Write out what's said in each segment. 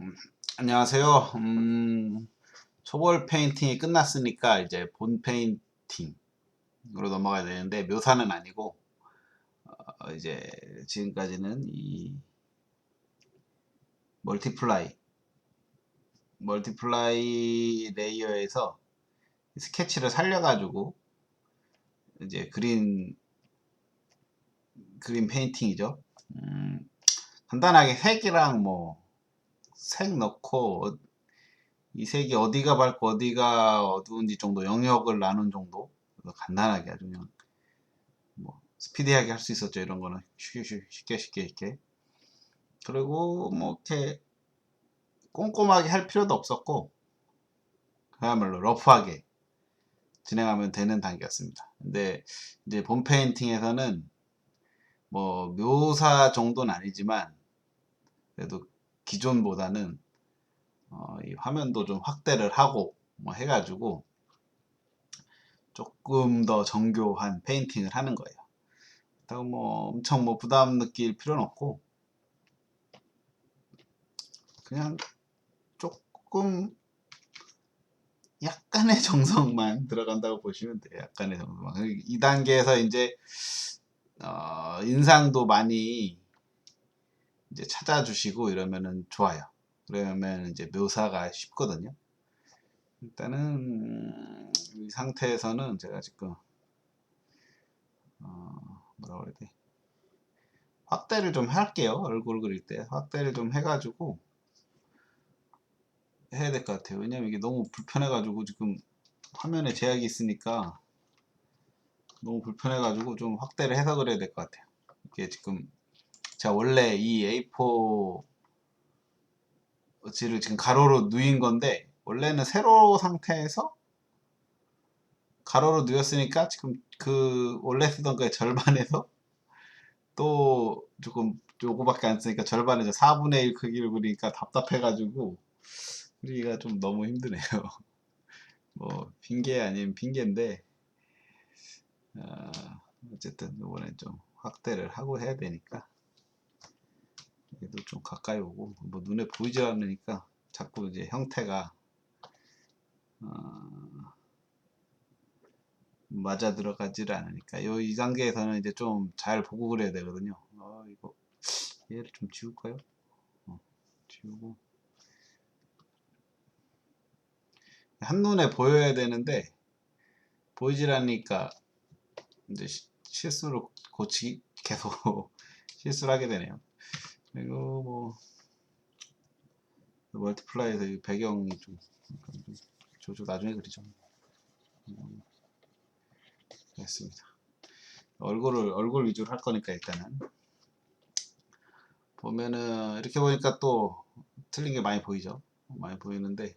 음, 안녕하세요. 초벌 페인팅이 끝났으니까 이제 본 페인팅으로 넘어가야 되는데 묘사는 아니고 이제 지금까지는 이 멀티플라이 레이어에서 스케치를 살려가지고 이제 그린 페인팅이죠. 간단하게 색이랑 뭐 색 넣고 이 색이 어디가 밝고 어디가 어두운지 정도 영역을 나눈 정도 간단하게 아주 그냥 뭐 스피디하게 할 수 있었죠. 이런 거는 쉽게 이렇게. 그리고 뭐 이렇게 꼼꼼하게 할 필요도 없었고 그야말로 러프하게 진행하면 되는 단계였습니다. 근데 이제 본 페인팅에서는 뭐 묘사 정도는 아니지만 그래도 기존보다는 이 화면도 좀 확대를 하고 뭐 해가지고 조금 더 정교한 페인팅을 하는 거예요. 그렇다고 뭐 엄청 뭐 부담 느낄 필요는 없고 그냥 조금 약간의 정성만 들어간다고 보시면 돼요. 약간의 정성만. 이 단계에서 이제 인상도 많이 이제 찾아주시고 이러면은 좋아요. 그러면 이제 묘사가 쉽거든요. 일단은 이 상태에서는 제가 지금 뭐라 그래야 돼? 확대를 좀 할게요. 얼굴 그릴 때 확대를 좀 해가지고 해야 될 것 같아요. 왜냐면 이게 너무 불편해가지고 지금 화면에 제약이 있으니까 너무 불편해가지고 좀 확대를 해서 그래야 될 것 같아요. 이게 지금 제가 원래 이 A4지를 지금 가로로 누인 건데 원래는 세로 상태에서 가로로 누였으니까 지금 그 원래 쓰던 거의 절반에서 또 조금 요거밖에 안 쓰니까 절반에서 4분의 1 크기를 그리니까 답답해가지고 그리기가 좀 너무 힘드네요. 뭐 핑계 아닌 핑계인데 어, 어쨌든 이번엔 좀 확대를 하고 해야 되니까 얘도 좀 가까이 오고 뭐 눈에 보이질 않으니까 자꾸 이제 형태가 어, 맞아 들어가지를 않으니까 이 단계에서는 이제 좀 잘 보고 그래야 되거든요. 이거 얘를 좀 지울까요? 지우고 한눈에 보여야 되는데 보이질 않으니까 이제 실수를 고치 계속 실수를 하게 되네요. 그리고 뭐 멀티플라이에서 이 배경이 좀 조조 나중에 그리죠. 됐습니다. 얼굴 위주로 할 거니까 일단은 보면은 이렇게 보니까 또 틀린 게 많이 보이죠. 많이 보이는데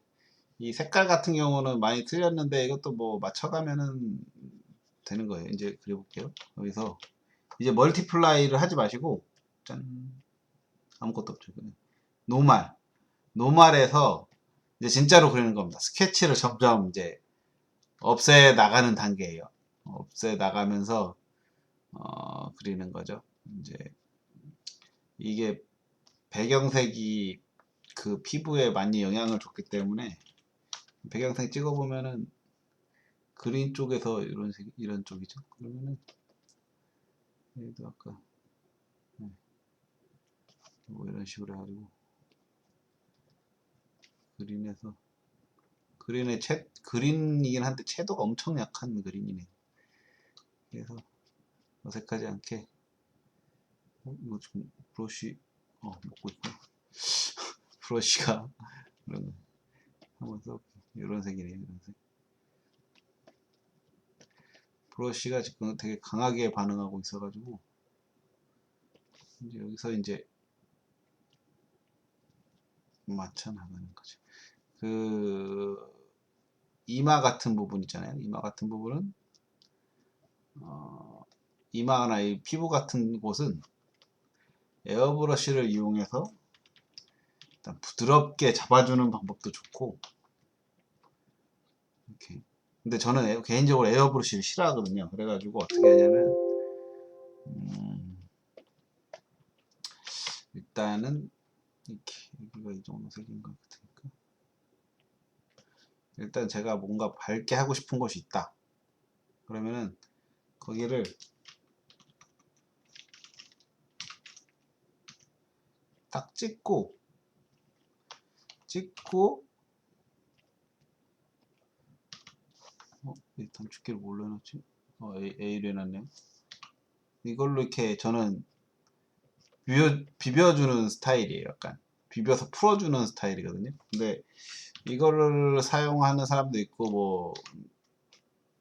이 색깔 같은 경우는 많이 틀렸는데 이것도 뭐 맞춰가면은 되는 거예요. 이제 그려볼게요. 여기서 이제 멀티플라이를 하지 마시고 짠 아무것도 없죠. 그냥 노말에서 이제 진짜로 그리는 겁니다. 스케치를 점점 이제 없애 나가는 단계예요. 없애 나가면서 그리는 거죠. 이제 이게 배경색이 그 피부에 많이 영향을 줬기 때문에 배경색 찍어보면은 그린 쪽에서 이런 쪽이죠. 그러면은 얘도 아까 뭐 이런 식으로 해가지고 그린에서 그린이긴 한데 채도가 엄청 약한 그린이네. 그래서 어색하지 않게 이거 지금 브러쉬 먹고 있고 브러쉬가 그러면 한번 써 이런 색이네요. 이런 색. 브러쉬가 지금 되게 강하게 반응하고 있어가지고 이제 여기서 이제 맞춰 나가는 거죠. 그 이마 같은 부분 있잖아요. 이마 같은 부분은 이마나 이 피부 같은 곳은 에어브러쉬를 이용해서 일단 부드럽게 잡아주는 방법도 좋고 이렇게. 근데 저는 개인적으로 에어브러쉬를 싫어하거든요. 그래가지고 어떻게 하냐면 일단은 이렇게 여기가 이 정도 색인 것 같으니까 일단 제가 뭔가 밝게 하고 싶은 것이 있다. 그러면은 거기를 딱 찍고 이 단축키를 뭘로 해놨지? A로 해놨네요. 이걸로 이렇게 저는 비벼주는 스타일이에요. 약간 비벼서 풀어주는 스타일이거든요. 근데 이거를 사용하는 사람도 있고 뭐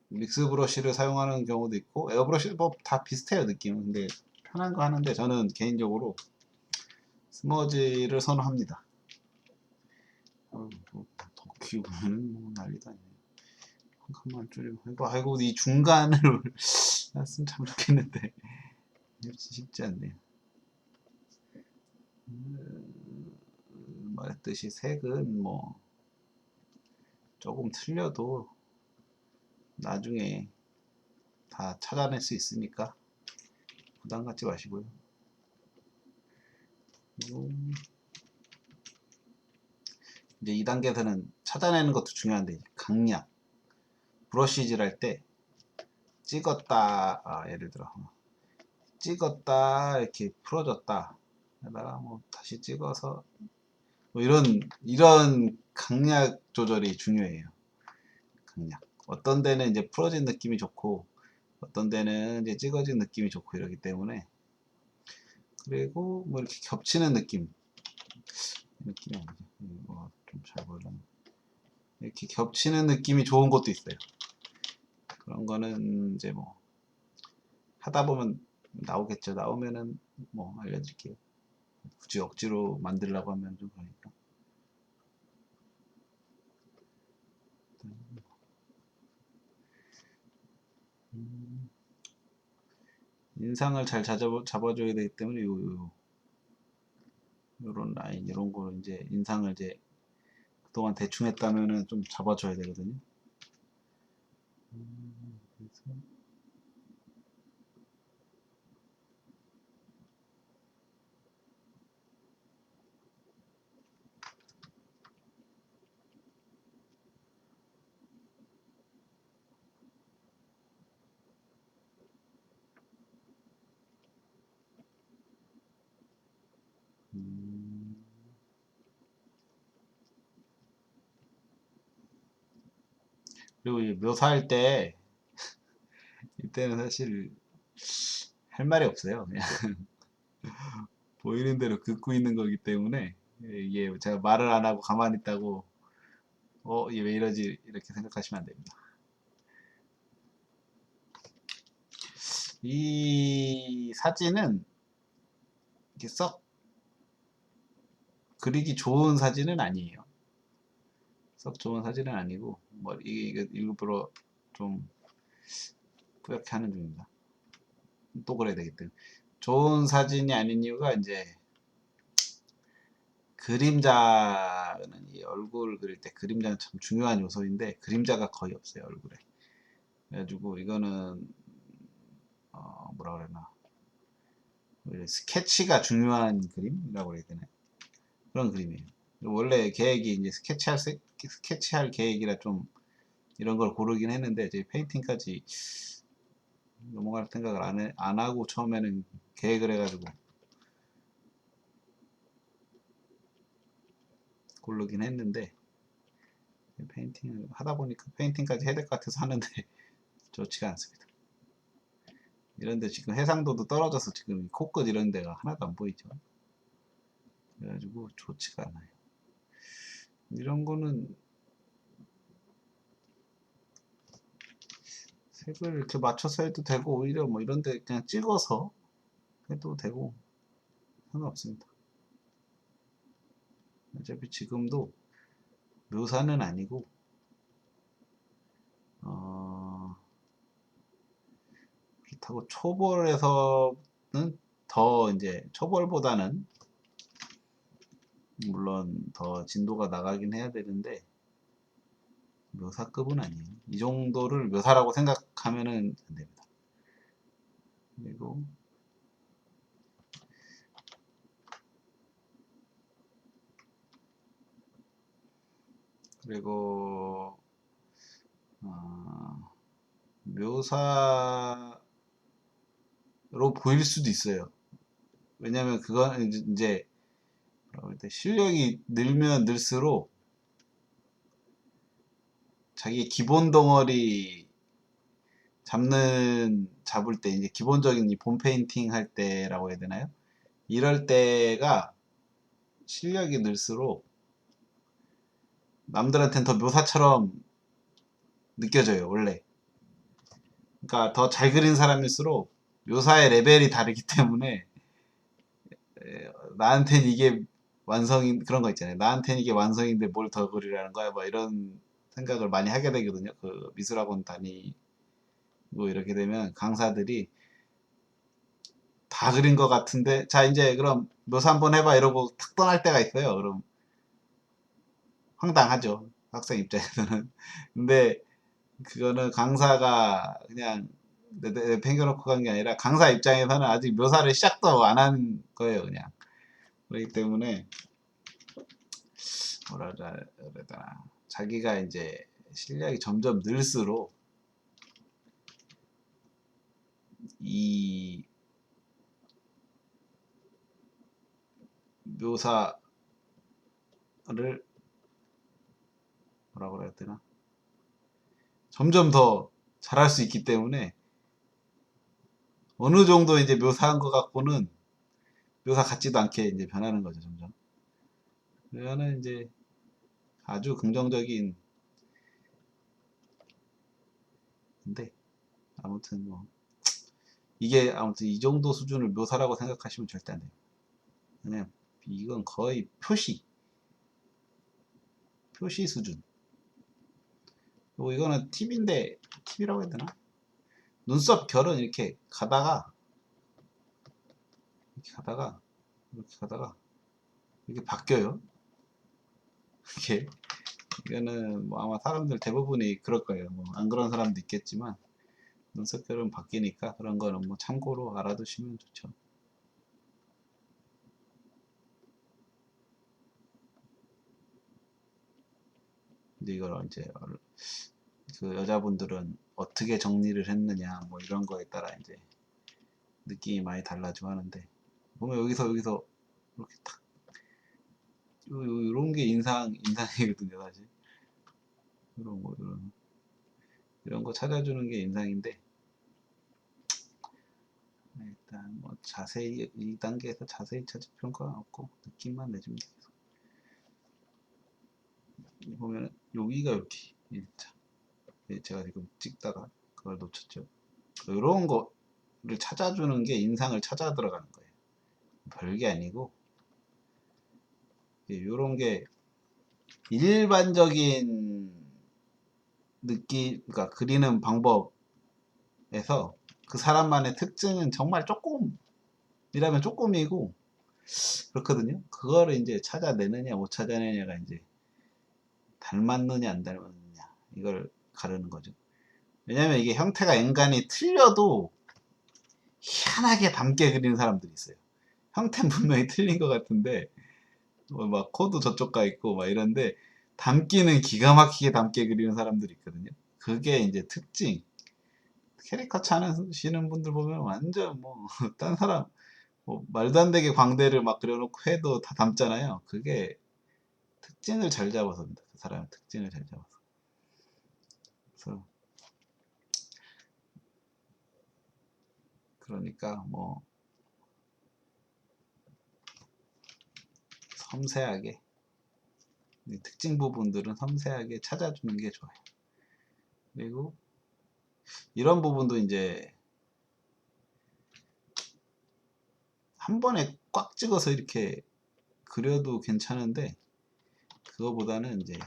믹스 브러쉬를 사용하는 경우도 있고 에어브러쉬 뭐 다 비슷해요 느낌은. 근데 편한 거 하는데 저는 개인적으로 스머지를 선호합니다. 더 키우면 뭐 난리도 아니에요. 한 칸만 줄이고 아이고 이 중간을 놨으면 참 좋겠는데 쉽지 않네요. 말했듯이 색은 뭐 조금 틀려도 나중에 다 찾아낼 수 있으니까 부담 갖지 마시고요. 그리고 이제 2단계에서는 찾아내는 것도 중요한데 강약 브러쉬질 할 때 찍었다 예를 들어 찍었다 이렇게 풀어줬다 하다가 뭐 다시 찍어서 뭐 이런 강약 조절이 중요해요. 강약 어떤 데는 이제 풀어진 느낌이 좋고 어떤 데는 이제 찍어진 느낌이 좋고 이러기 때문에 그리고 뭐 이렇게 겹치는 느낌이 아니죠. 좀 잘 보려면 이렇게 겹치는 느낌이 좋은 것도 있어요. 그런 거는 이제 뭐 하다 보면 나오겠죠. 나오면은 뭐 알려드릴게요. 굳이 억지로 만들려고 하면 좀 그러니까. 인상을 잘 잡아줘야 되기 때문에 요런 라인 이런 거 이제 인상을 이제 그동안 대충 했다면은 좀 잡아줘야 되거든요. 그래서 그리고 묘사할 때 이때는 사실 할 말이 없어요. 그냥 보이는 대로 긋고 있는 거기 때문에 이게 제가 말을 안 하고 가만히 있다고 이게 왜 이러지 이렇게 생각하시면 안 됩니다. 이 사진은 이렇게 썩 그리기 좋은 사진은 아니에요. 썩 좋은 사진은 아니고 뭐 이게 일부러 좀 뿌옇게 하는 중입니다. 또 그래야 되기 때문에 좋은 사진이 아닌 이유가 이제 그림자는 이 얼굴 그릴 때 그림자는 참 중요한 요소인데 그림자가 거의 없어요 얼굴에. 그래가지고 이거는 뭐라 그러나 스케치가 중요한 그림이라고 해야 되나 그런 그림이에요. 원래 계획이 이제 스케치할 계획이라 좀 이런 걸 고르긴 했는데 이제 페인팅까지 넘어갈 생각을 안 하고 처음에는 계획을 해가지고 고르긴 했는데 페인팅을 하다 보니까 페인팅까지 해야 될 것 같아서 하는데 좋지가 않습니다. 이런데 지금 해상도도 떨어져서 지금 코끝 이런 데가 하나도 안 보이죠. 그래가지고 좋지가 않아요. 이런 거는 색을 이렇게 맞춰서 해도 되고 오히려 뭐 이런데 그냥 찍어서 해도 되고 상관없습니다. 어차피 지금도 묘사는 아니고 그렇다고 초벌에서는 더 이제 초벌보다는 물론 더 진도가 나가긴 해야 되는데 묘사급은 아니에요. 이 정도를 묘사라고 생각하면은 안 됩니다. 그리고 그리고 어, 묘사로 보일 수도 있어요. 왜냐면 그건 이제 뭐라고 해야 돼? 실력이 늘면 늘수록 자기 기본 덩어리 잡을 때 이제 기본적인 이 본 페인팅 할 때라고 해야 되나요? 이럴 때가 실력이 늘수록 남들한테는 더 묘사처럼 느껴져요, 원래. 그러니까 더 잘 그린 사람일수록 묘사의 레벨이 다르기 때문에 나한텐 이게 완성인 그런 거 있잖아요. 나한텐 이게 완성인데 뭘 더 그리라는 거야? 뭐 이런 생각을 많이 하게 되거든요. 그 미술학원 다니고 이렇게 되면 강사들이 다 그린 것 같은데 자 이제 그럼 묘사 한번 해봐 이러고 탁 떠날 때가 있어요. 그럼 황당하죠. 학생 입장에서는. 근데 그거는 강사가 그냥 팽겨놓고 간 게 아니라 강사 입장에서는 아직 묘사를 시작도 안 한 거예요. 그냥. 그렇기 때문에 뭐라 그래야 되나 자기가 이제 실력이 점점 늘수록 이 묘사를 뭐라 그래야 되나 점점 더 잘할 수 있기 때문에 어느 정도 이제 묘사한 것 갖고는 묘사 같지도 않게 이제 변하는 거죠 점점. 그러면 이제 아주 긍정적인 인데 아무튼 뭐 이게 아무튼 이 정도 수준을 묘사라고 생각하시면 절대 안 돼요. 그냥 이건 거의 표시 수준. 그리고 이거는 팁인데 팁이라고 해야 되나? 눈썹 결은 이렇게 가다가 이렇게 가다가 이렇게 바뀌어요. 이게 이거는 뭐 아마 사람들 대부분이 그럴 거예요. 뭐 안 그런 사람도 있겠지만 눈썹 결은 바뀌니까 그런 거는 뭐 참고로 알아두시면 좋죠. 근데 이걸 이제 그 여자분들은 어떻게 정리를 했느냐 뭐 이런 거에 따라 이제 느낌이 많이 달라지고 하는데 보면 여기서 이렇게 탁 이런 게 인상이거든요 사실 이런 거 찾아주는 게 인상인데 일단 뭐 자세히 이 단계에서 자세히 찾을 필요가 없고 느낌만 내주면 돼요. 보면 여기가 이렇게 일자 제가 지금 찍다가 그걸 놓쳤죠. 이런 거를 찾아주는 게 인상을 찾아 들어가는 거예요. 별게 아니고 이런 게 일반적인 느낌, 그러니까 그리는 방법에서 그 사람만의 특징은 정말 조금이라면 조금이고 그렇거든요. 그거를 이제 찾아내느냐 못 찾아내느냐가 이제 닮았느냐 안 닮았느냐 이걸 가르는 거죠. 왜냐면 이게 형태가 엔간히 틀려도 희한하게 닮게 그리는 사람들이 있어요. 형태는 분명히 틀린 것 같은데 막 코도 저쪽 가 있고 막 이런데 담기는 기가 막히게 담게 그리는 사람들이 있거든요. 그게 이제 특징. 캐리커처 하시는 분들 보면 완전 뭐 딴 사람 뭐 말도 안 되게 광대를 막 그려놓고 해도 다 담잖아요. 그게 특징을 잘 잡아서입니다. 그 사람의 특징을 잘 잡아서. 그래서 그러니까 뭐 섬세하게 특징 부분들은 섬세하게 찾아주는 게 좋아요. 그리고 이런 부분도 이제 한 번에 꽉 찍어서 이렇게 그려도 괜찮은데 그거보다는 이제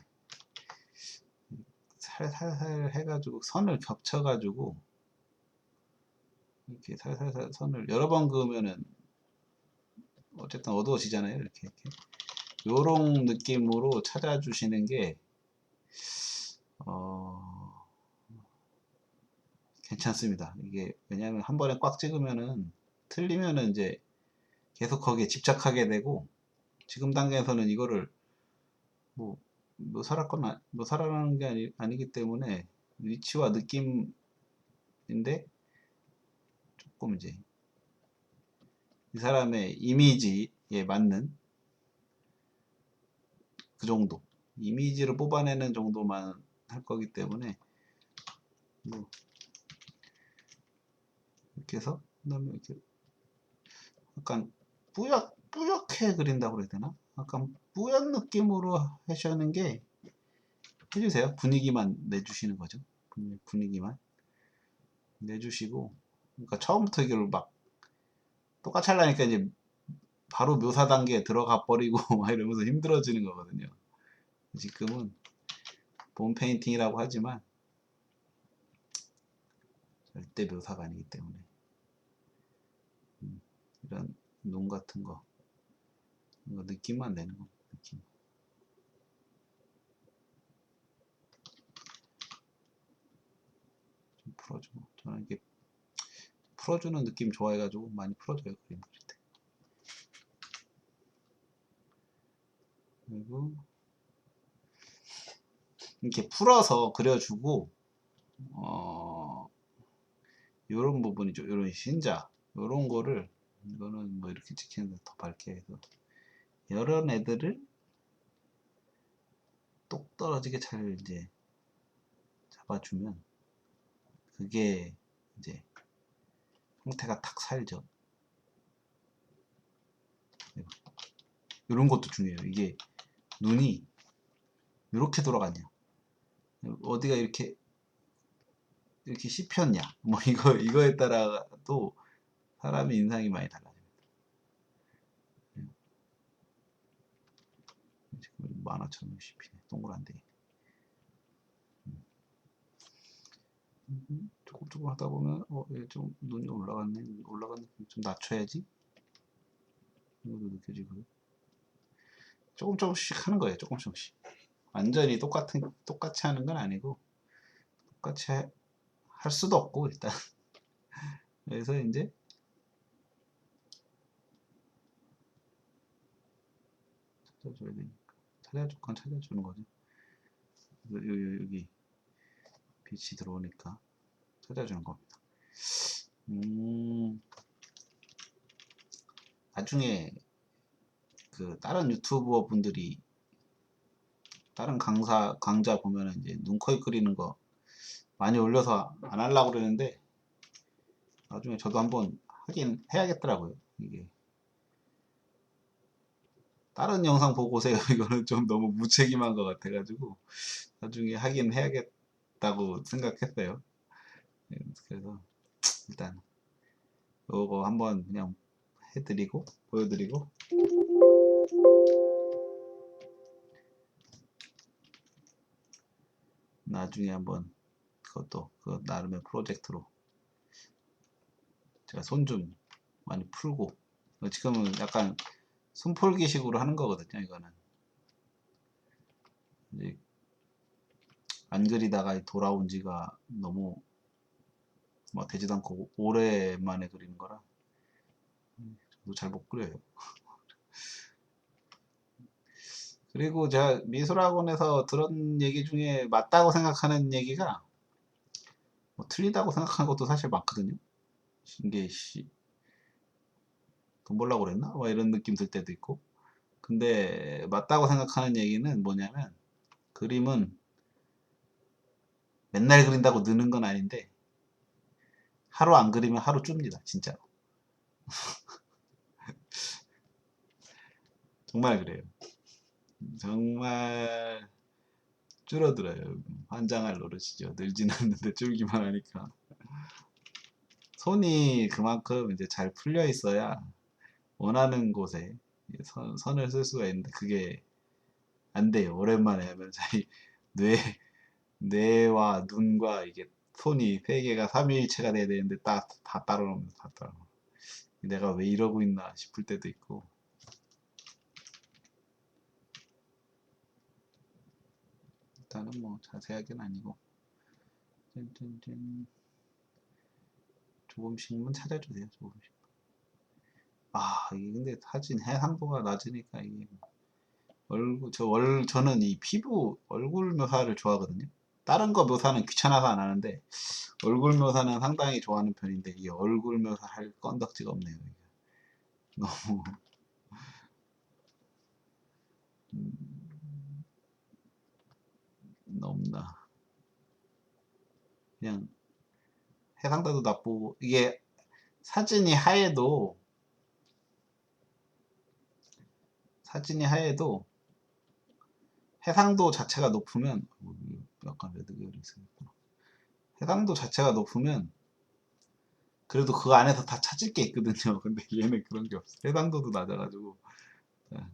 살살살 해가지고 선을 겹쳐가지고 이렇게 살살살 선을 여러 번 그으면은 어쨌든 어두워지잖아요. 이렇게 요런 느낌으로 찾아주시는 게 어, 괜찮습니다. 이게 왜냐하면 한 번에 꽉 찍으면은 틀리면은 이제 계속 거기에 집착하게 되고 지금 단계에서는 이거를 뭐 묘사라는 게 아니기 때문에 위치와 느낌인데 조금 이제 이 사람의 이미지에 맞는 그 정도 이미지를 뽑아내는 정도만 할 거기 때문에 뭐 이렇게 해서 그다음에 이렇게 약간 뿌옇게 그린다고 그래야 되나? 약간 뿌연 느낌으로 하시는 게 해주세요. 분위기만 내주시는 거죠. 분위기만 내주시고, 그러니까 처음부터 이걸 막 똑같이 하려니까 이제 바로 묘사 단계에 들어가 버리고 막 이러면서 힘들어지는 거거든요. 지금은 본 페인팅이라고 하지만 절대 묘사가 아니기 때문에 이런 눈 같은 거 이거 느낌만 내는 거 느낌. 좀 풀어주고 저는 이게 풀어주는 느낌 좋아해가지고 많이 풀어줘요 그림 그릴 때. 그리고 이렇게 풀어서 그려주고 요런 부분이죠. 요런 신자 요런 거를 이거는 뭐 이렇게 찍히는데 더 밝게 해서 이런 애들을 똑 떨어지게 잘 이제 잡아주면 그게 이제 형태가 탁 살죠. 이런 것도 중요해요. 이게 눈이 이렇게 돌아갔냐, 어디가 이렇게 씹혔냐, 뭐 이거에 따라 또 사람의 인상이 많이 달라져요. 만화처럼 씹히네, 동그란데. 조금 하다 보면 얘 좀 눈이 올라갔네, 좀 낮춰야지. 이것도 느껴지고요. 조금씩 하는 거예요. 조금씩. 완전히 똑같이 하는 건 아니고 똑같이 할 수도 없고 일단 그래서 이제 찾아줘야 되니까 찾아줄 건 찾아주는 거죠. 여기 빛이 들어오니까 찾아주는 겁니다. 나중에 그 다른 유튜버 분들이 다른 강좌 보면은 이제 눈, 코, 입 그리는 거 많이 올려서 안 하려고 그러는데 나중에 저도 한번 하긴 해야겠더라고요. 이게 다른 영상 보고 오세요. 이거는 좀 너무 무책임한 것 같아가지고 나중에 하긴 해야겠다고 생각했어요. 그래서 일단 요거 한번 그냥 해드리고 보여드리고 나중에 한번 그것도 그 나름의 프로젝트로 제가 손 좀 많이 풀고 지금은 약간 손풀기식으로 하는 거거든요. 이거는 이제 안 그리다가 돌아온 지가 너무 뭐 되지도 않고 오랜만에 그리는 거라 저도 잘 못 그려요. 그리고 제가 미술학원에서 들은 얘기 중에 맞다고 생각하는 얘기가 뭐 틀리다고 생각하는 것도 사실 많거든요. 이게 돈 벌라고 그랬나? 뭐 이런 느낌 들 때도 있고. 근데 맞다고 생각하는 얘기는 뭐냐면 그림은 맨날 그린다고 느는 건 아닌데 하루 안 그리면 하루 줍니다. 진짜로. 정말 그래요. 정말 줄어들어요. 환장할 노릇이죠. 늘진 않는데 줄기만 하니까. 손이 그만큼 이제 잘 풀려 있어야 원하는 곳에 선을 쓸 수가 있는데 그게 안 돼요. 오랜만에 하면 자기 뇌, 뇌와 눈과 이게 손이 세 개가 삼위일체가 돼야 되는데 다 따로 놓으면서 다 따로. 내가 왜 이러고 있나 싶을 때도 있고. 일단은 뭐 자세하게는 아니고 짠짠짠 조금씩만 찾아주세요. 조금씩. 이게 근데 사진 해상도가 낮으니까 이게 저는 이 피부 얼굴 묘사를 좋아하거든요. 다른 거 묘사는 귀찮아서 안 하는데 얼굴 묘사는 상당히 좋아하는 편인데 이 얼굴 묘사 할 건덕지가 없네요. 너무 음, 너무나 그냥 해상도도 나쁘고 이게 사진이 하얘도 사진이 하얘도 해상도 자체가 높으면 약간 레드결이 있으니까 해상도 자체가 높으면 그래도 그 안에서 다 찾을 게 있거든요. 근데 얘는 그런 게 없어. 해상도도 낮아가지고 예,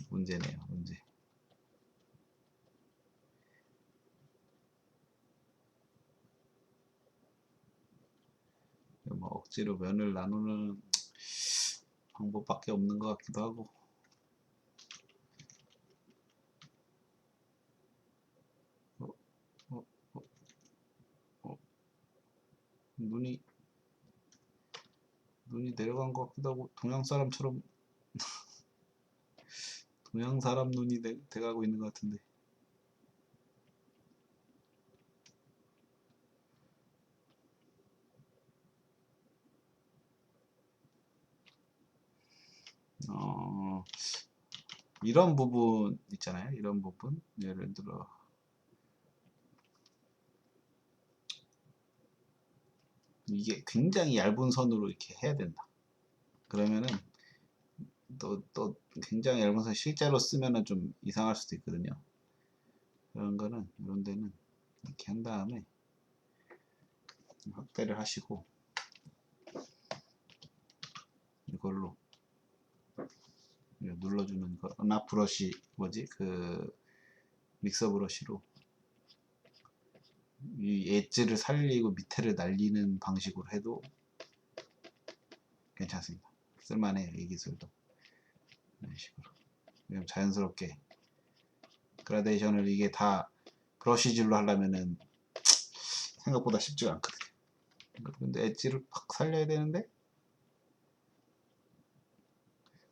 문제네요. 문제. 뭐 억지로 면을 나누는 방법밖에 없는 것 같기도 하고. 어, 어, 어, 어, 눈이 내려간 것 같기도 하고 동양 사람처럼 동양 사람 눈이 돼가고 있는 것 같은데. 어, 이런 부분 있잖아요. 이런 부분 예를 들어 이게 굉장히 얇은 선으로 이렇게 해야 된다. 그러면은 또 굉장히 얇은 선 실제로 쓰면은 좀 이상할 수도 있거든요. 그런 거는 이런 데는 이렇게 한 다음에 확대를 하시고 이걸로 눌러주는 거나 브러쉬 뭐지 그 믹서 브러쉬로 이 엣지를 살리고 밑에를 날리는 방식으로 해도 괜찮습니다. 쓸만해요 이 기술도. 이런 식으로 그냥 자연스럽게 그라데이션을 이게 다 브러쉬질로 하려면은 생각보다 쉽지가 않거든요. 근데 엣지를 팍 살려야 되는데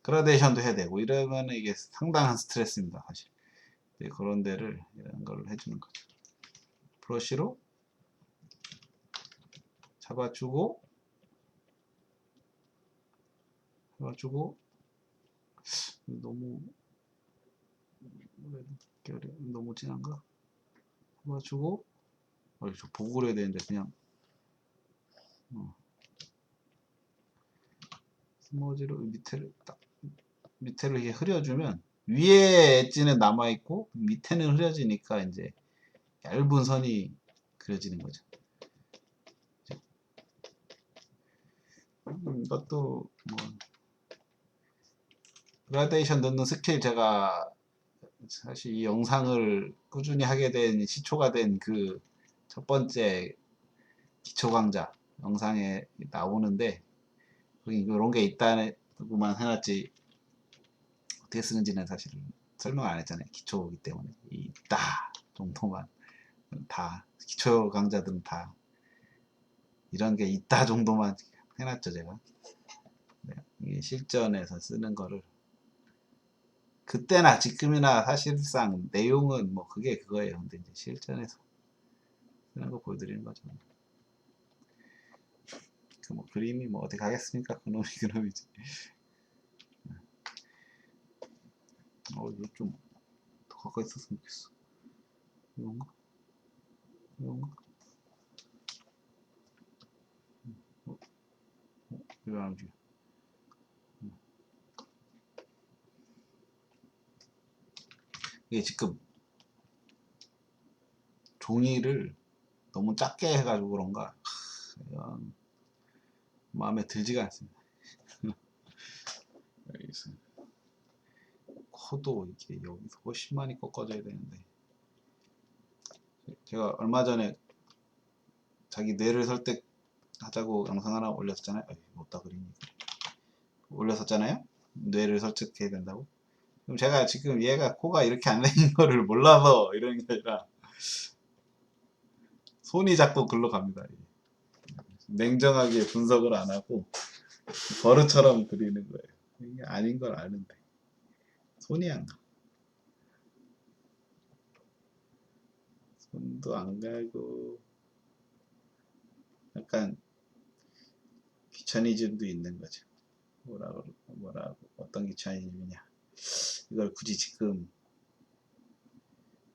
그라데이션도 해야 되고 이러면 이게 상당한 스트레스입니다 사실. 네, 그런 데를 이런 걸 해주는 거죠. 브러쉬로 잡아주고 너무 너무 진한가? 잡아주고 저 보고 그려야 되는데 그냥 어, 스머지로 밑에를 이렇게 흐려주면 위에 엣지는 남아있고 밑에는 흐려지니까 이제 얇은 선이 그려지는 거죠. 이것도 뭐 그라데이션 넣는 스킬 제가 사실 이 영상을 꾸준히 하게 된 시초가 된 그 첫 번째 기초 강좌 영상에 나오는데 거기 이런 게 있다고만 해놨지 어떻게 쓰는지는 사실 설명 안 했잖아요. 기초이기 때문에 있다 정도만 다 기초 강좌들은 다 이런 게 있다 정도만 해놨죠 제가. 네, 이게 실전에서 쓰는 거를 그때나 지금이나 사실상 내용은 뭐 그게 그거예요. 근데 이제 실전에서 쓰는 거 보여드리는 거죠. 그 뭐 그림이 뭐 어디 가겠습니까? 그놈이 그놈이지. 이거 좀 더 가까이 있었으면 좋겠어. 이건가? 이건가? 어, 이거 안 움직여. 이게 지금 종이를 너무 작게 해가지고 그런가 마음에 들지가 않습니다. 여기서 코도 이렇게 여기서 훨씬 많이 꺾어져야 되는데 제가 얼마 전에 자기 뇌를 설득하자고 영상 하나 올렸었잖아요. 못다 그림이 올렸었잖아요. 뇌를 설득해야 된다고. 그럼 제가 지금 얘가 코가 이렇게 안 생긴 거를 몰라서 이러는 게 아니라 손이 자꾸 글로 갑니다. 냉정하게 분석을 안 하고 버릇처럼 그리는 거예요. 이게 아닌 걸 아는데 손이 안 가. 손도 안 가고 약간 귀차니즘도 있는 거죠. 뭐라고 어떤 귀차니즘이냐. 이걸 굳이 지금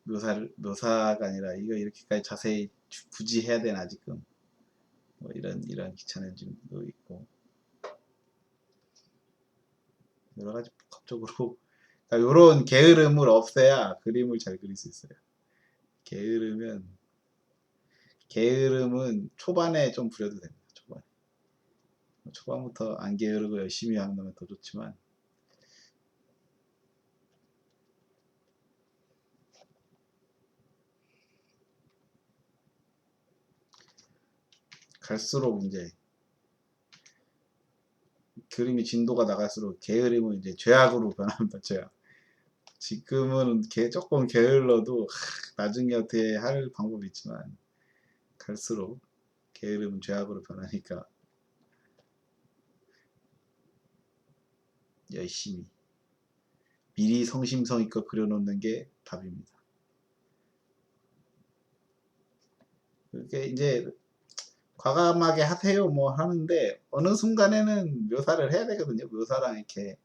묘사가 아니라 이거 이렇게까지 자세히 굳이 해야 되나 지금 뭐 이런 귀차니즘도 있고 여러 가지 복합적으로 그러니까 이런 게으름을 없애야 그림을 잘 그릴 수 있어요. 게으름은 초반에 좀 부려도 됩니다. 초반부터 안 게으르고 열심히 하면 더 좋지만 갈수록 이제 그림이 진도가 나갈수록 게으름은 이제 죄악으로 변합니다. 죄악. 지금은 조금 게을러도 나중에 어떻게 할 방법이 있지만 갈수록 게으름은 죄악으로 변하니까 열심히 미리 성심성의껏 그려놓는 게 답입니다. 그게 이제 과감하게 하세요 뭐 하는데 어느 순간에는 묘사를 해야 되거든요. 묘사랑 이렇게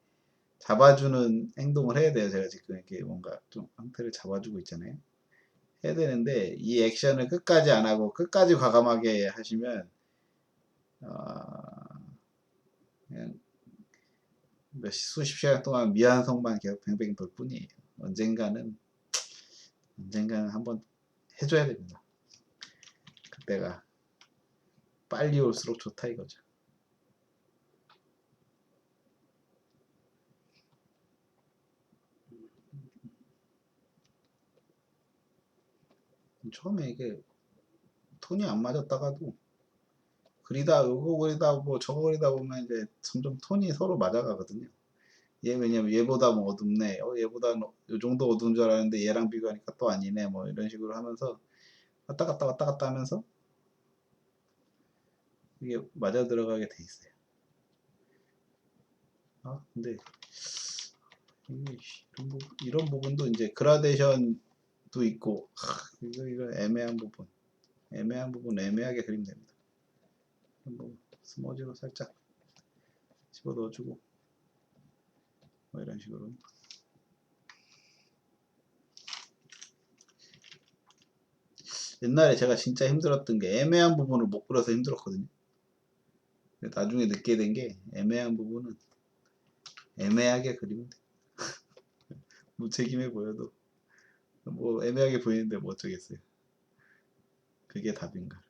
잡아주는 행동을 해야 돼요. 제가 지금 이렇게 뭔가 좀 상태를 잡아주고 있잖아요. 해야 되는데 이 액션을 끝까지 안 하고 끝까지 과감하게 하시면 그냥 수십 시간 동안 미완성만 계속 뱅뱅 돌 뿐이에요. 언젠가는 한번 해줘야 됩니다. 그때가 빨리 올수록 좋다 이거죠. 처음에 이게 톤이 안 맞았다가도 요거 그리다 뭐 저거 그리다 보면 이제 점점 톤이 서로 맞아가거든요. 왜냐면 얘보다 뭐 어둡네. 얘보다 요 정도 어두운 줄 알았는데 얘랑 비교하니까 또 아니네. 뭐 이런 식으로 하면서 왔다 갔다 하면서 이게 맞아 들어가게 돼 있어요. 근데 이런 부분도 이제 그라데이션도 있고 이거 애매한 부분 애매하게 그리면 됩니다. 뭐 스머지로 살짝 집어 넣어주고 뭐 이런 식으로 옛날에 제가 진짜 힘들었던 게 애매한 부분을 못 그려서 힘들었거든요. 나중에 느끼게 된 게 애매한 부분은 애매하게 그리면 돼. 무책임해 보여도 뭐 애매하게 보이는데 뭐 어쩌겠어요. 그게 답인가?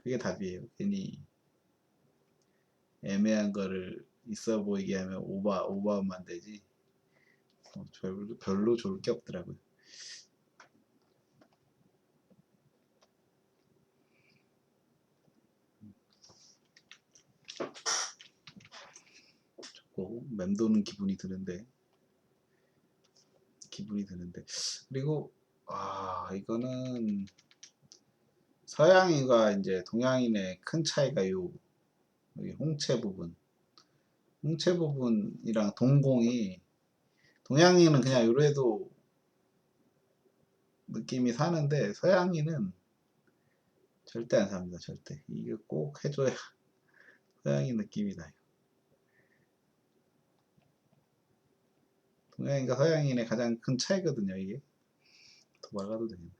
그게 답이에요. 괜히 애매한 거를 있어 보이게 하면 오버하면 되지. 별로 좋을 게 없더라고요. 맴도는 기분이 드는데 그리고 이거는 서양인과 이제 동양인의 큰 차이가 여기 홍채 부분이랑 동공이 동양인은 그냥 이래도 느낌이 사는데 서양인은 절대 안 삽니다. 절대 이게 꼭 해줘야 서양인 느낌이 나요. 동양인과 서양인의 가장 큰 차이거든요. 이게 더 막아도 됩니다.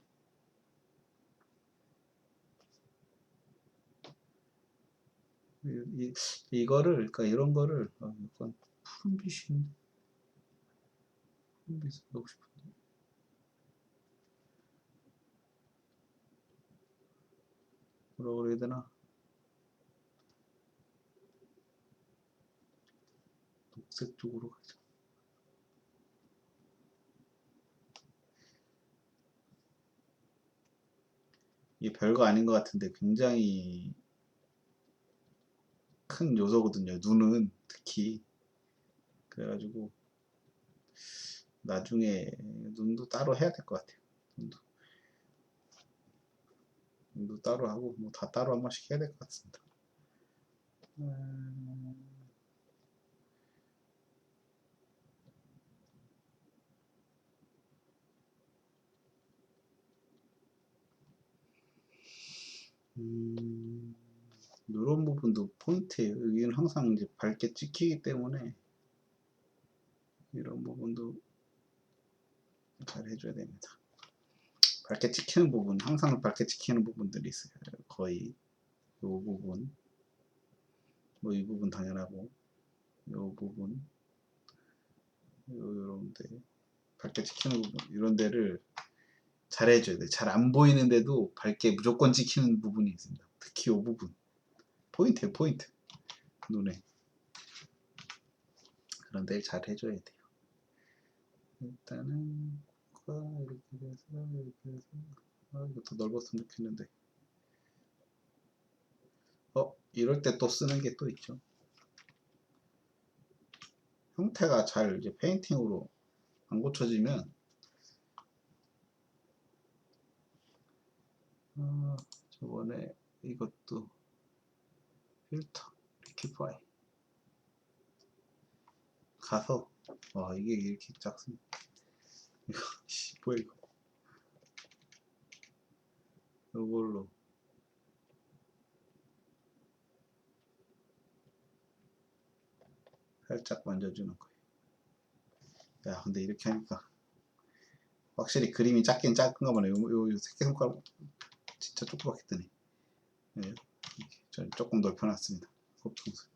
이거를 그러니까 이런 거를 약간 푸른빛이 넣고 싶은데 뭐라고 그래야 되나? 녹색 쪽으로 가자. 이게 별거 아닌 것 같은데 굉장히 큰 요소거든요. 눈은 특히 그래가지고 나중에 눈도 따로 해야 될 것 같아요. 눈도 따로 하고 뭐 다 따로 한 번씩 해야 될 것 같습니다. 이런 부분도 포인트예요. 여기는 항상 이제 밝게 찍히기 때문에 이런 부분도 잘 해줘야 됩니다. 밝게 찍히는 부분, 항상 밝게 찍히는 부분들이 있어요. 거의 이 부분, 뭐 이 부분 당연하고, 이 부분, 요런 데, 밝게 찍히는 부분, 이런 데를 잘 해줘야 돼요. 잘 안 보이는데도 밝게 무조건 찍히는 부분이 있습니다. 특히 이 부분. 포인트예요, 포인트. 눈에. 그런 데를 잘 해줘야 돼요. 일단은, 이렇게 돼서, 이렇게 해서, 이거 더 넓었으면 좋겠는데. 이럴 때 또 쓰는 게 또 있죠. 형태가 잘 이제 페인팅으로 안 고쳐지면 저번에 이것도 필터 리퀴파이 가서 이게 이렇게 작습니다. 이거 뭐야 이거 이걸로 살짝 만져주는 거예요. 야 근데 이렇게 하니까 확실히 그림이 작긴 작은가 보네. 요 새끼손가락 진짜 조그맣게 뜨네. 네, 저는 조금 넓혀놨습니다. 곱통수.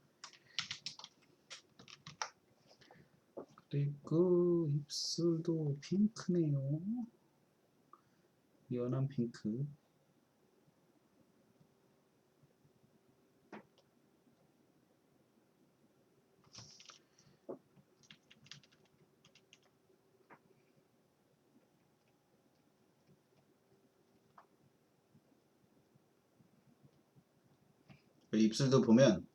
그리고 입술도 핑크네요. 연한 핑크. 입술도 보면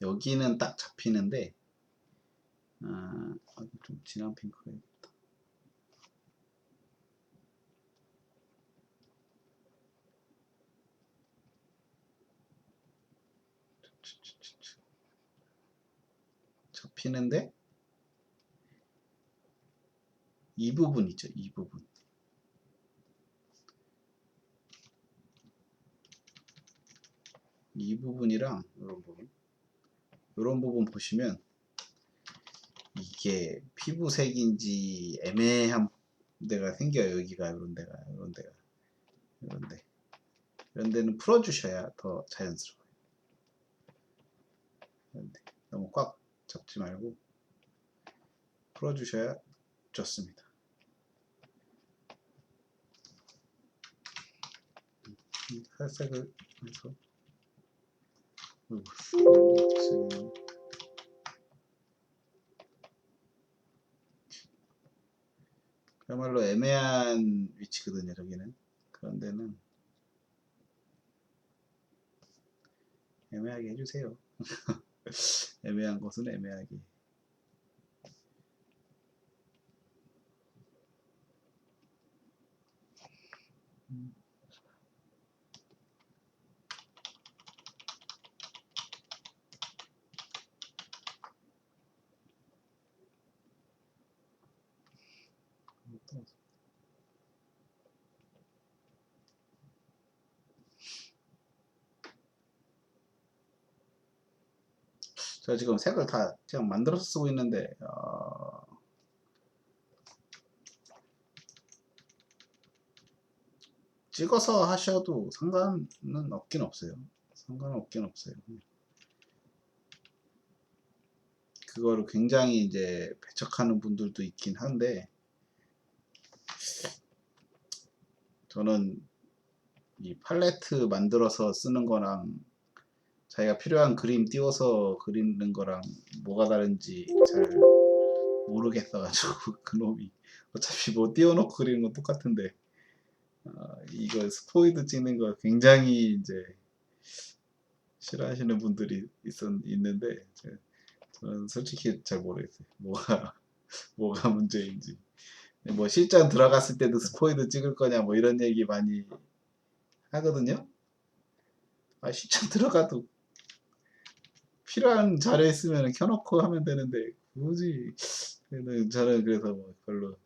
여기는 딱 잡히는데 좀 진한 핑크가 있다. 잡히는데 이 부분 있죠, 이 부분. 이 부분이랑 이런 부분 보시면 이게 피부색인지 애매한 데가 생겨요. 여기가 이런 데가 이런 데가 이런 데는 풀어주셔야 더 자연스러워요. 너무 꽉 잡지 말고 풀어주셔야 좋습니다. 살색을 해서 그야말로 애매한 위치거든요. 저기는 그런 데는 애매하게 해주세요. 애매한 것은 애매하게. 제가 지금 색을 다 그냥 만들어서 쓰고 있는데 찍어서 하셔도 상관은 없긴 없어요. 상관은 없긴 없어요. 그거를 굉장히 이제 배척하는 분들도 있긴 한데 저는 이 팔레트 만들어서 쓰는 거랑 자기가 필요한 그림 띄워서 그리는 거랑 뭐가 다른지 잘 모르겠어가지고 그놈이 어차피 뭐 띄워놓고 그리는 건 똑같은데 이거 스포이드 찍는 거 굉장히 이제 싫어하시는 분들이 있는데 저는 솔직히 잘 모르겠어요. 뭐가 문제인지. 뭐 실전 들어갔을 때도 스포이드 찍을 거냐 뭐 이런 얘기 많이 하거든요. 실전 들어가도 필요한 자료 있으면 켜놓고 하면 되는데 굳이 저는 그래서 뭐 별로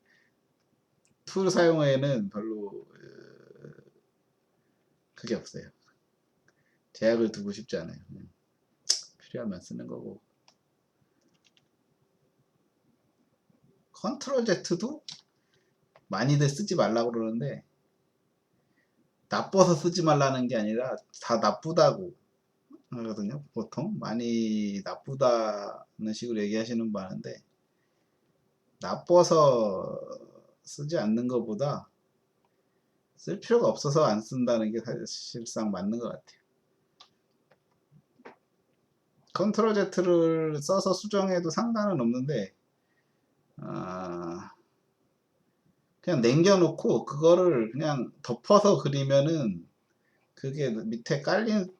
툴 사용에는 별로 그게 없어요. 제약을 두고 싶지 않아요. 필요하면 쓰는 거고. 컨트롤 Z도 많이들 쓰지 말라고 그러는데, 나빠서 쓰지 말라는 게 아니라 다 나쁘다고 하거든요. 보통 많이 나쁘다는 식으로 얘기하시는 분 많은데, 나빠서 쓰지 않는 것보다 쓸 필요가 없어서 안 쓴다는 게 사실상 맞는 것 같아요. 컨트롤 Z를 써서 수정해도 상관은 없는데, 그냥 남겨놓고 그거를 그냥 덮어서 그리면은 그게 밑에 깔린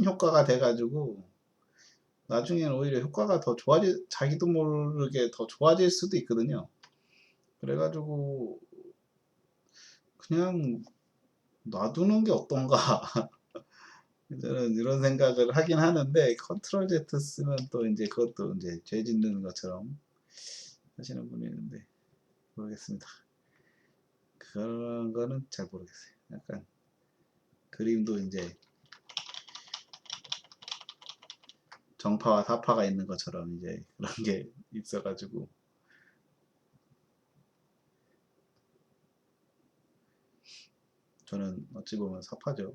효과가 돼가지고 나중에는 오히려 효과가 더 자기도 모르게 더 좋아질 수도 있거든요. 그래가지고 그냥 놔두는 게 어떤가. 저는 이런 생각을 하긴 하는데, 컨트롤 Z 쓰면 또 이제 그것도 이제 죄 짓는 것처럼 하시는 분이 있는데, 모르겠습니다. 그런 거는 잘 모르겠어요. 약간 그림도 이제 정파와 사파가 있는 것처럼 이제 그런 게 있어가지고, 저는 어찌 보면 사파죠.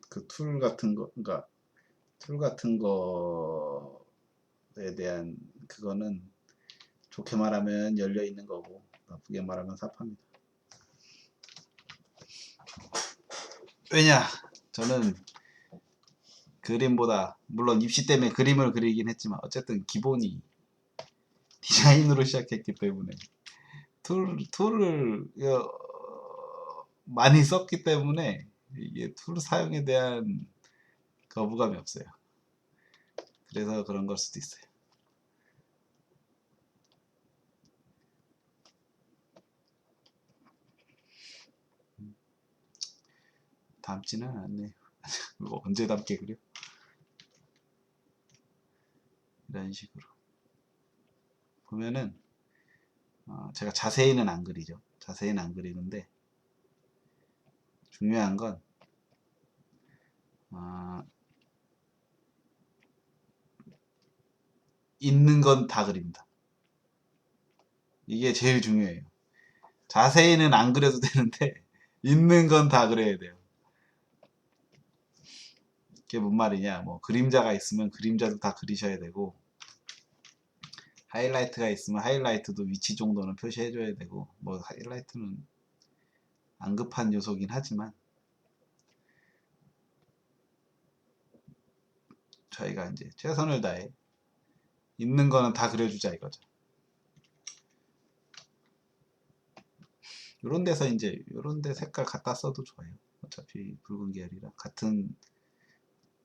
그 툴 같은 거, 그러니까 툴 같은 거에 대한 그거는 좋게 말하면 열려 있는 거고, 나쁘게 말하면 사파입니다. 왜냐? 저는 그림보다, 물론 입시 때문에 그림을 그리긴 했지만 어쨌든 기본이 디자인으로 시작했기 때문에 툴을 많이 썼기 때문에 이게 툴 사용에 대한 거부감이 없어요. 그래서 그런 걸 수도 있어요. 담지는 않네요. 이거 언제 담게 그려? 이런 식으로 보면은 제가 자세히는 안 그리죠. 자세히는 안 그리는데, 중요한 건 있는 건 다 그립니다. 이게 제일 중요해요. 자세히는 안 그려도 되는데 있는 건 다 그려야 돼요. 이게 뭔 말이냐? 뭐 그림자가 있으면 그림자도 다 그리셔야 되고, 하이라이트가 있으면 하이라이트도 위치 정도는 표시해줘야 되고, 뭐 하이라이트는 안 급한 요소긴 하지만 저희가 이제 최선을 다해 있는 거는 다 그려주자 이거죠. 요런 데서 이제 요런 데 색깔 갖다 써도 좋아요. 어차피 붉은 계열이라 같은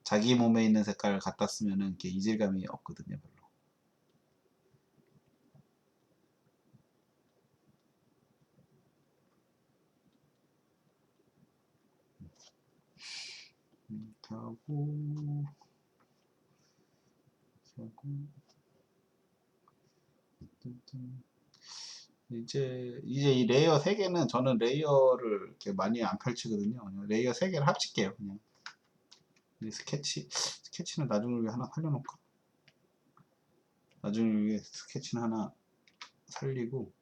자기 몸에 있는 색깔을 갖다 쓰면은 이렇게 이질감이 없거든요, 별로. 하고 이제 이 레이어 3개는 저는 레이어를 이렇게 많이 안 펼치거든요. 레이어 3개를 합칠게요. 그냥 스케치는 나중을 위해 하나 살려놓을까? 나중을 위해 스케치는 하나 살리고,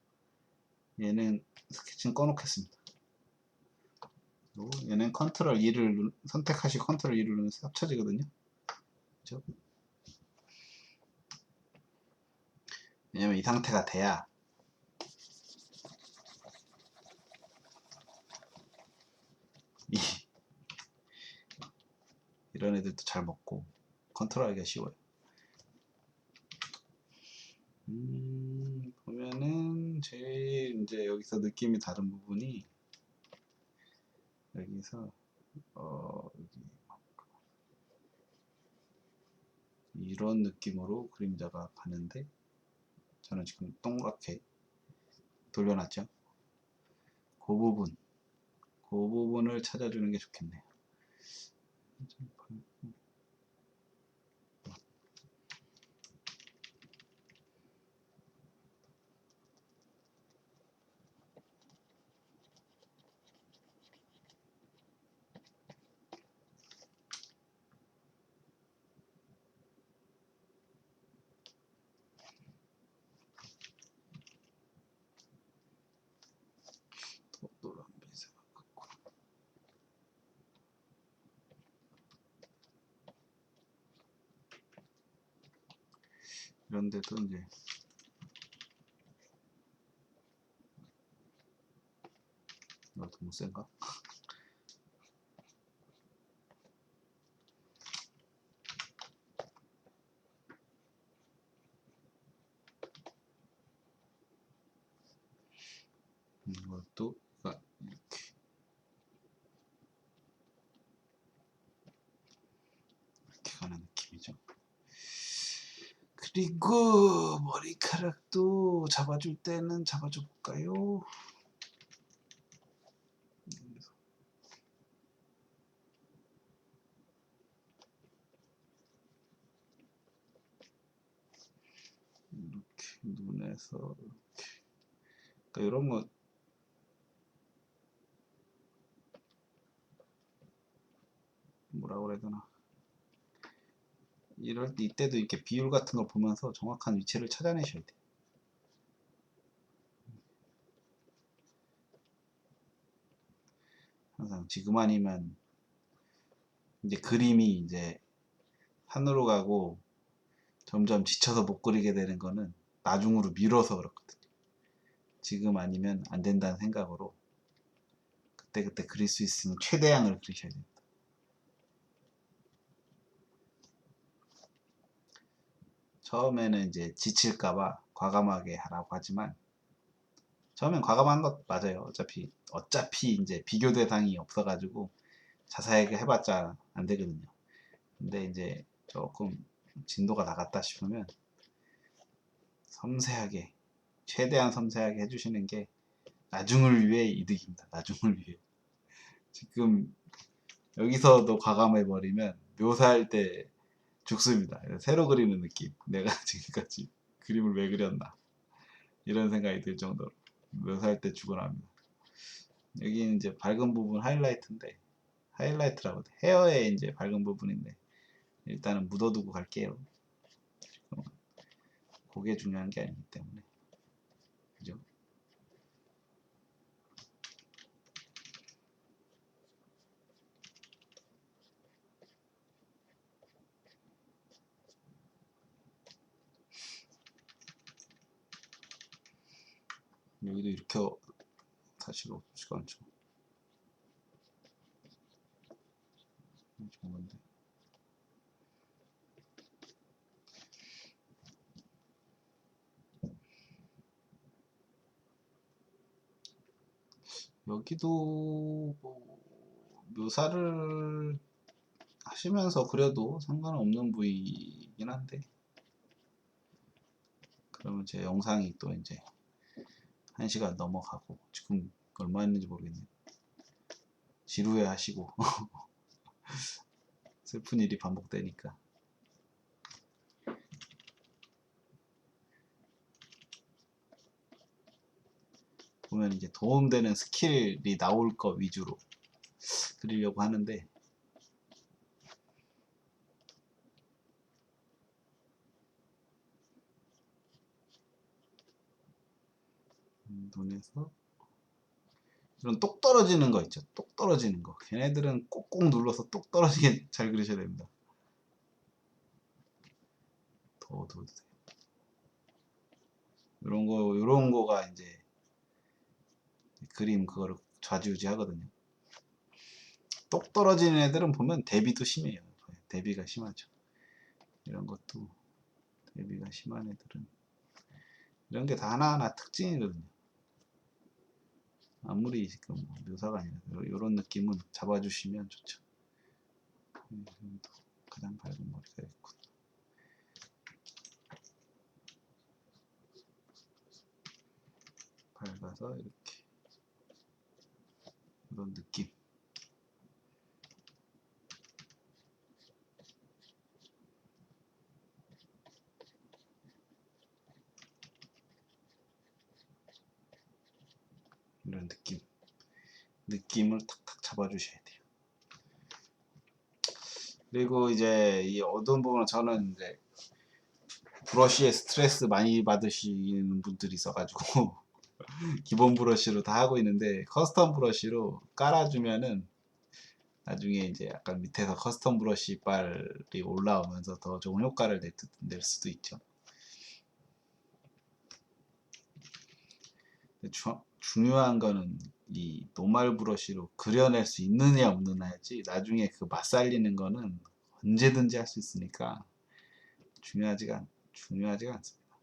얘는 스케치는 꺼놓겠습니다. 그리고 얘는 컨트롤 2를 선택하시 컨트롤 2를 누르면 합쳐지거든요. 그렇죠? 왜냐면 이 상태가 돼야 이런 애들도 잘 먹고 컨트롤하기가 쉬워요. 보면은 제일 이제 여기서 느낌이 다른 부분이, 여기서 여기 이런 느낌으로 그림자가 가는데, 저는 지금 동그랗게 돌려놨죠. 그 부분을 찾아주는 게 좋겠네요. 이런 데도 이제 이것도 못 센가? 이것도 이렇게 가는 느낌이죠. 그리고 머리카락도 잡아줄 때는 잡아줘 볼까요? 이렇게 눈에서 이렇게. 그러니까 이런 거 뭐라 그래야 되나, 이럴 때 이때도 이렇게 비율 같은 걸 보면서 정확한 위치를 찾아내셔야 돼요. 항상 지금 아니면 이제 그림이 이제 산으로 가고 점점 지쳐서 못 그리게 되는 거는 나중으로 미뤄서 그렇거든요. 지금 아니면 안 된다는 생각으로 그때그때 그릴 수 있으면 최대한을 그리셔야 됩니다. 처음에는 이제 지칠까봐 과감하게 하라고 하지만 처음엔 과감한 것 맞아요. 어차피 이제 비교 대상이 없어가지고 자세하게 해봤자 안 되거든요. 근데 이제 조금 진도가 나갔다 싶으면 섬세하게, 최대한 섬세하게 해주시는 게 나중을 위해 이득입니다. 나중을 위해. 지금 여기서도 과감해버리면 묘사할 때 죽습니다. 새로 그리는 느낌. 내가 지금까지 그림을 왜 그렸나, 이런 생각이 들 정도로 묘사할 때 죽어납니다. 여기는 이제 밝은 부분 하이라이트인데, 하이라이트라고 헤어에 이제 밝은 부분인데 일단은 묻어두고 갈게요. 그게 중요한 게 아니기 때문에. 그죠? 여기도 이렇게 사실 없지가 않죠. 좋은데. 여기도 뭐 묘사를 하시면서 그려도 상관없는 부위이긴 한데, 그러면 제 영상이 또 이제 1시간 넘어가고 지금 얼마 했는지 모르겠네요. 지루해 하시고 슬픈 일이 반복되니까. 보면 이제 도움되는 스킬이 나올 거 위주로 그리려고 하는데, 눈에서 이런 똑 떨어지는 거 있죠. 똑 떨어지는 거. 걔네들은 꼭꼭 눌러서 똑 떨어지게 잘 그리셔야 됩니다. 더 어두워도 돼요. 이런 거가 이제 그림 그거를 좌지우지 하거든요. 똑 떨어지는 애들은 보면 대비도 심해요. 대비가 심하죠. 이런 것도 대비가 심한 애들은 이런 게 다 하나하나 특징이거든요. 아무리 지금 묘사가 아니라 이런 느낌은 잡아주시면 좋죠. 가장 밝은 머리가 있고, 밝아서 이렇게 이런 느낌. 이런 느낌을 탁탁 잡아주셔야 돼요. 그리고 이제 이 어두운 부분은 저는 이제 브러쉬에 스트레스 많이 받으시는 분들이 있어가지고 기본 브러쉬로 다 하고 있는데, 커스텀 브러쉬로 깔아주면은 나중에 이제 약간 밑에서 커스텀 브러쉬 빨이 올라오면서 더 좋은 효과를 낼 수도 있죠. 중요한 거는 이 노말 브러쉬로 그려낼 수 있느냐 없느냐지, 나중에 그 맛살리는 거는 언제든지 할 수 있으니까 중요하지가 않습니다.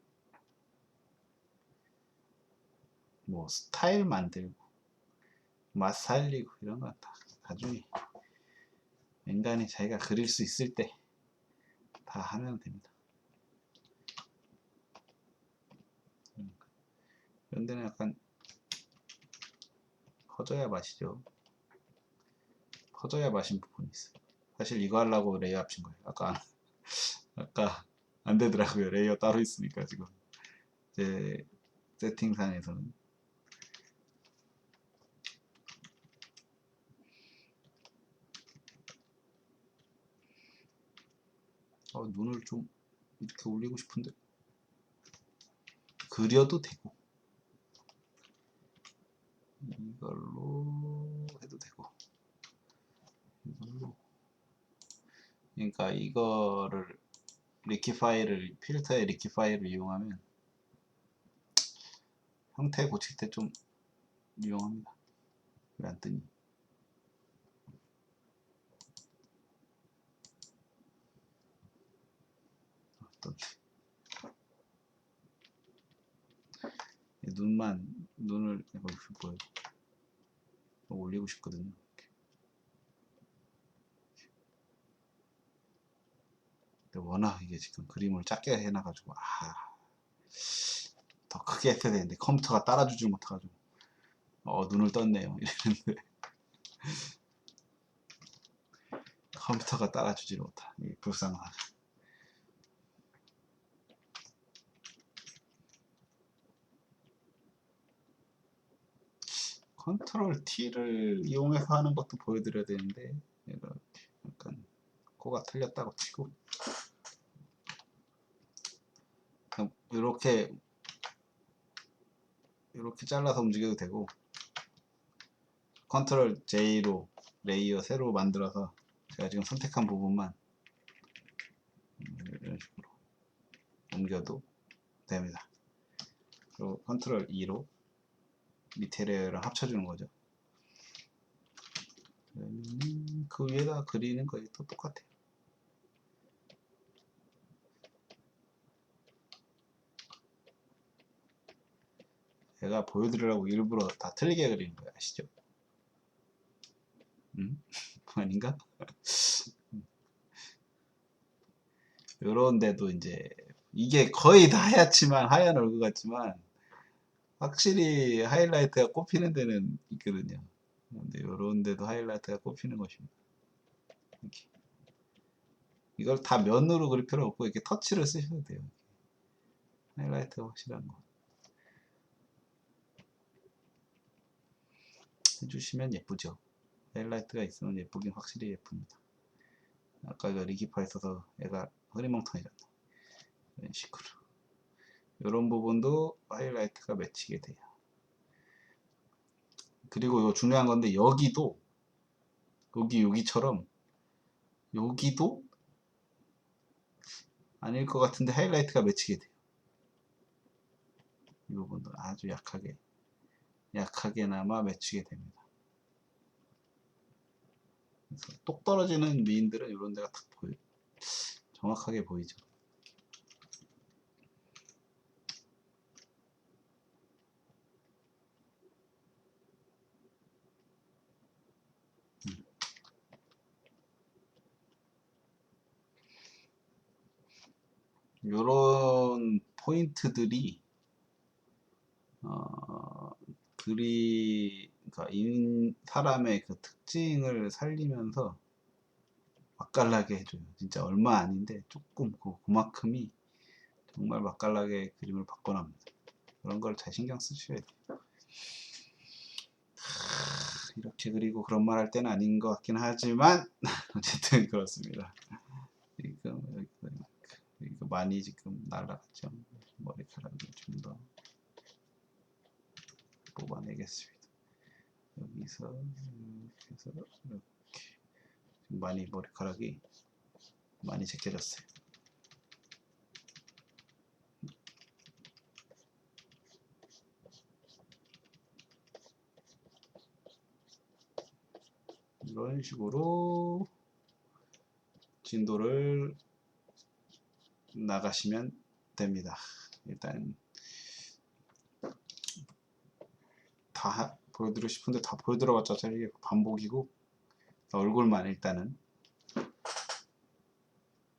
뭐 스타일 만들고 맛 살리고 이런 건 다 나중에 인간이 자기가 그릴 수 있을 때 다 하면 됩니다. 이런 데는 약간 퍼져야 맛이죠. 퍼져야 맛인 부분이 있어요. 사실 이거 하려고 레이어 합친 거예요. 아까 안 되더라고요. 레이어 따로 있으니까 지금 제 세팅상에서는. 눈을 좀 이렇게 올리고 싶은데 그려도 되고 이걸로 해도 되고 이걸로. 그러니까 이거를 필터의 리키파이를 이용하면 형태 고칠 때 좀 유용합니다. 왜 안 뜨니? 눈을 보여 올리고 싶거든요. 근데 워낙 이게 지금 그림을 작게 해놔가지고 더 크게 했어야 되는데 컴퓨터가 따라주질 못해가지고 눈을 떴네요. 이랬는데 컴퓨터가 따라주질 못하. 불쌍하다. 컨트롤 T를 이용해서 하는 것도 보여드려야 되는데 얘가 약간 코가 틀렸다고 치고 이렇게 잘라서 움직여도 되고, 컨트롤 J로 레이어 새로 만들어서 제가 지금 선택한 부분만 이런 식으로 옮겨도 됩니다. 그리고 컨트롤 E로 밑에 레이어랑 합쳐주는 거죠. 그 위에다 그리는 거에 또 똑같아요. 제가 보여드리려고 일부러 다 틀리게 그리는 거예요. 아시죠? 아닌가? 요런데도 이제 이게 거의 다 하얀 얼굴 같지만 확실히 하이라이트가 꼽히는 데는 있거든요. 근데 요런데도 하이라이트가 꼽히는 것입니다. 이렇게. 이걸 다 면으로 그릴 필요 없고 이렇게 터치를 쓰셔도 돼요. 하이라이트가 확실한 거 해주시면 예쁘죠. 하이라이트가 있으면 예쁘긴 확실히 예쁩니다. 아까 그 리기파 있어서 얘가 흐리멍텅해졌네. 이런 식으로 이런 부분도 하이라이트가 맺히게 돼요. 그리고 요 중요한 건데 여기도 여기처럼 여기도 아닐 것 같은데 하이라이트가 맺히게 돼요. 이 부분도 아주 약하게나마 맺히게 됩니다. 그래서 똑 떨어지는 미인들은 이런 데가 딱 정확하게 보이죠. 이런 포인트들이 그러니까 사람의 그 특징을 살리면서 맛깔나게 해줘요. 진짜 얼마 아닌데 조금 그만큼이 정말 맛깔나게 그림을 바꿔납니다. 그런 걸 잘 신경 쓰셔야 돼요. 이렇게 그리고 그런 말 할 때는 아닌 것 같긴 하지만 어쨌든 그렇습니다. 이거 많이 지금 날라갔죠. 머리카락을 좀 더 뽑아내겠습니다. 여기서 이렇게 해서 이렇게 많이 머리카락이 많이 제껴졌어요. 이런 식으로 진도를 나가시면 됩니다. 일단 다 보여드리고 싶은데 다 보여드려봤자 이게 반복이고, 얼굴만 일단은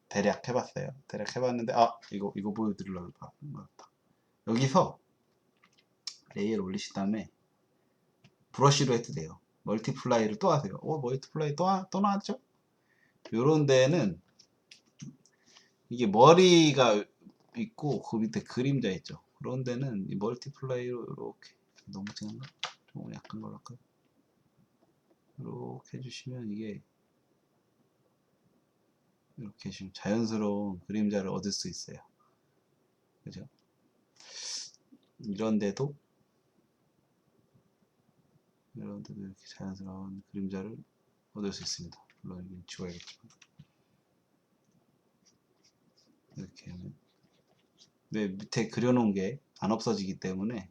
대략 해봤어요. 대략 해봤는데, 이거 보여드리려고 하는 것 같다. 여기서 레이어를 올리신 다음에 브러쉬로 해도 돼요. 멀티플라이를 또 하세요. 멀티플라이 또 나왔죠? 요런 데는 이게 머리가 있고 그 밑에 그림자 있죠. 그런 데는 이 멀티플라이로 이렇게, 너무 진한가? 좀 약한 걸로 할까요? 이렇게 해주시면 이게 이렇게 좀 자연스러운 그림자를 얻을 수 있어요. 그죠? 이런데도 이렇게 자연스러운 그림자를 얻을 수 있습니다. 물론 이건 지워야겠지만, 이렇게 하면 왜 밑에 그려놓은 게 안 없어지기 때문에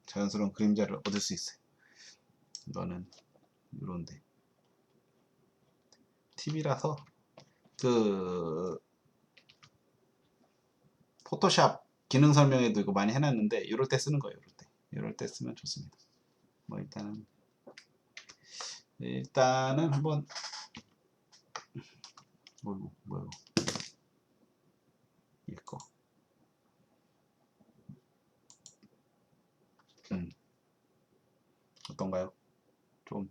자연스러운 그림자를 얻을 수 있어요. 이거는 이런데 팁이라서, 그 포토샵 기능 설명에도 이거 많이 해놨는데 이럴 때 쓰는 거예요. 이럴 때 쓰면 좋습니다. 뭐 일단은 한번, 뭐요 이거 어떤가요? 좀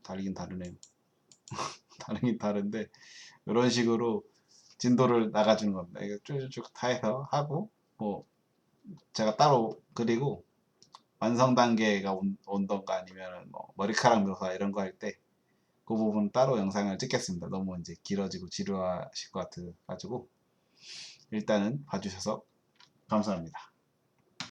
다르긴 다르네요. 다르긴 다른데 이런 식으로 진도를 나가주는 겁니다. 이거 쭉쭉 다 해서 하고, 뭐 제가 따로 그리고 완성 단계가 온던가 아니면 뭐 머리카락 묘사 이런 거 할 때 그 부분 따로 영상을 찍겠습니다. 너무 이제 길어지고 지루하실 것 같아 가지고 일단은 봐주셔서 감사합니다.